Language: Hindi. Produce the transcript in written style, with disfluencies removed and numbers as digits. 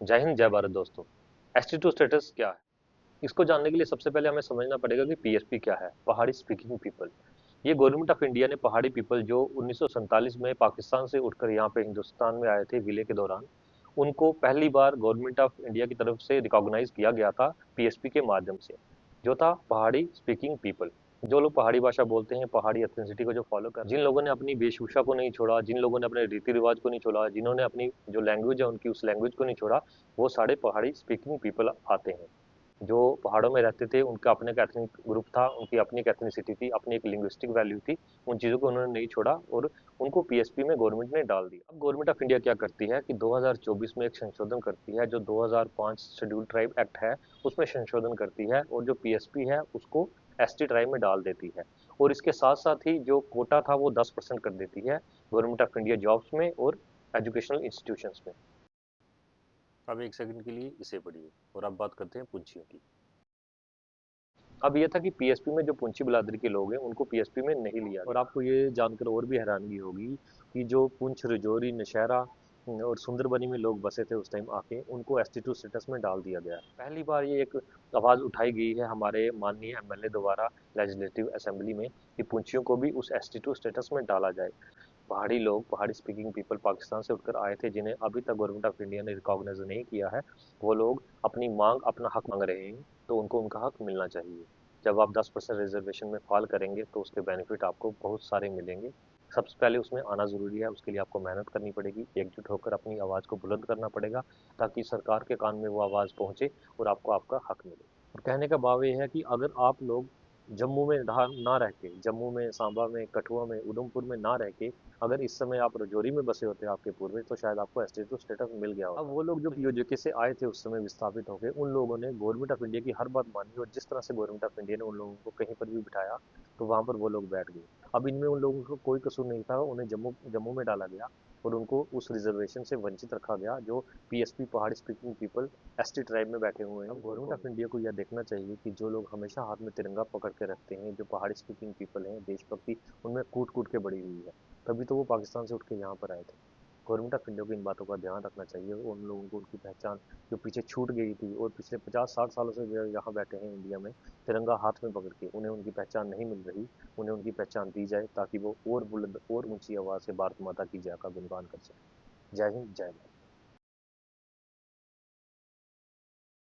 जय हिंद जय भारत दोस्तों। एसटी2 स्टेटस क्या है? इसको जानने के लिए सबसे पहले हमें समझना पड़ेगा कि पीएसपी क्या है, पहाड़ी स्पीकिंग पीपल। ये गवर्नमेंट ऑफ इंडिया ने पहाड़ी पीपल जो 1947 में पाकिस्तान से उठकर यहाँ पे हिंदुस्तान में आए थे विलय के दौरान, उनको पहली बार गवर्नमेंट ऑफ इंडिया की तरफ से रिकॉग्नाइज किया गया था पीएसपी के माध्यम से, जो था पहाड़ी स्पीकिंग पीपल। जो लोग पहाड़ी भाषा बोलते हैं, पहाड़ी एथनिसिटी को जो फॉलो कर, जिन लोगों ने अपनी वेशभूषा को नहीं छोड़ा, जिन लोगों ने अपने रीति रिवाज को नहीं छोड़ा, जिन्होंने अपनी जो लैंग्वेज है उनकी उस लैंग्वेज को नहीं छोड़ा, वो सारे पहाड़ी स्पीकिंग पीपल आते हैं। जो पहाड़ों में रहते थे उनका अपने का एथनिक ग्रुप था, उनकी अपनी एक एथनिसिटी थी, अपनी एक लिंग्विस्टिक वैल्यू थी। उन चीज़ों को उन्होंने नहीं छोड़ा और उनको पीएसपी में गवर्नमेंट ने डाल दिया। अब गवर्नमेंट ऑफ इंडिया क्या करती है कि 2024 में एक संशोधन करती है, जो 2005 शेड्यूल ट्राइब एक्ट है उसमें संशोधन करती है और जो पीएसपी है उसको एसटी ट्राइब में डाल देती है। और इसके साथ साथ ही जो कोटा था वो 10% कर देती है गवर्नमेंट ऑफ इंडिया जॉब्स में और एजुकेशनल इंस्टीट्यूशंस में। अब एक सेकंड के लिए इसे पढ़िए और अब बात करते हैं पूंछियों की। अब ये था कि पीएसपी में जो पुंछी बिलादरी के लोग हैं उनको पीएसपी में नहीं लिया गया। और आपको ये जानकर और भी हैरानगी होगी कि जो पुंछ, राजौरी, नौशहरा और सुंदरबनी में लोग बसे थे उस टाइम आके, उनको एसटी2 स्टेटस में डाल दिया गया। पहली बार ये एक आवाज उठाई गई है हमारे माननीय एमएलए द्वारा लेजिस्लेटिव असेंबली में कि पुंछियों को भी उस एसटी2 स्टेटस में डाला जाए। पहाड़ी लोग, पहाड़ी स्पीकिंग पीपल पाकिस्तान से उठकर आए थे जिन्हें अभी तक गवर्नमेंट ऑफ इंडिया ने रिकॉग्नाइज नहीं किया है, वो लोग अपनी मांग, अपना हक मांग रहे हैं, तो उनको उनका हक मिलना चाहिए। जब आप 10% रिजर्वेशन में फाल करेंगे तो उसके बेनिफिट आपको बहुत सारे मिलेंगे। सबसे पहले उसमें आना ज़रूरी है, उसके लिए आपको मेहनत करनी पड़ेगी, एकजुट होकर अपनी आवाज़ को बुलंद करना पड़ेगा ताकि सरकार के कान में वो आवाज़ पहुँचे और आपको आपका हक मिले। और कहने का भाव ये है कि अगर आप लोग जम्मू में ना रह के, जम्मू में, सांबा में, कठुआ में, उधमपुर में ना रह के, अगर इस समय आप रजौरी में बसे होते आपके पूर्वज, तो शायद आपको एसटीट्यू स्टेटस मिल गया होता। अब वो लोग जो पीओजेके से आए थे उस समय विस्थापित होकर, उन लोगों ने गवर्नमेंट ऑफ इंडिया की हर बात मानी और जिस तरह से गवर्नमेंट ऑफ इंडिया ने उन लोगों को कहीं पर भी बिठाया तो वहां पर वो लोग बैठ गए। अब इनमें उन लोगों को कोई कसूर नहीं था, उन्हें जम्मू जम्मू में डाला गया और उनको उस रिजर्वेशन से वंचित रखा गया जो पीएसपी, पहाड़ी स्पीकिंग पीपल, एसटी ट्राइब में बैठे हुए हैं। अब गवर्नमेंट ऑफ इंडिया को यह देखना चाहिए कि जो लोग हमेशा हाथ में तिरंगा पकड़ के रखते हैं, जो पहाड़ी स्पीकिंग पीपल हैं, देशभक्ति उनमें कूट कूट के बढ़ी हुई है, तभी तो वो पाकिस्तान से उठ के यहाँ पर आए थे। गवर्नमेंट ऑफ इंडिया को इन बातों का ध्यान रखना चाहिए और उन लोगों को उनकी पहचान जो पीछे छूट गई थी और पिछले 50-60 सालों से जो यहाँ बैठे हैं इंडिया में तिरंगा हाथ में पकड़ के, उन्हें उनकी पहचान नहीं मिल रही, उन्हें उनकी पहचान दी जाए ताकि वो और बुलंद और ऊंची आवाज़ से भारत माता की जय का गुणगान कर सकें। जय हिंद जय भारत।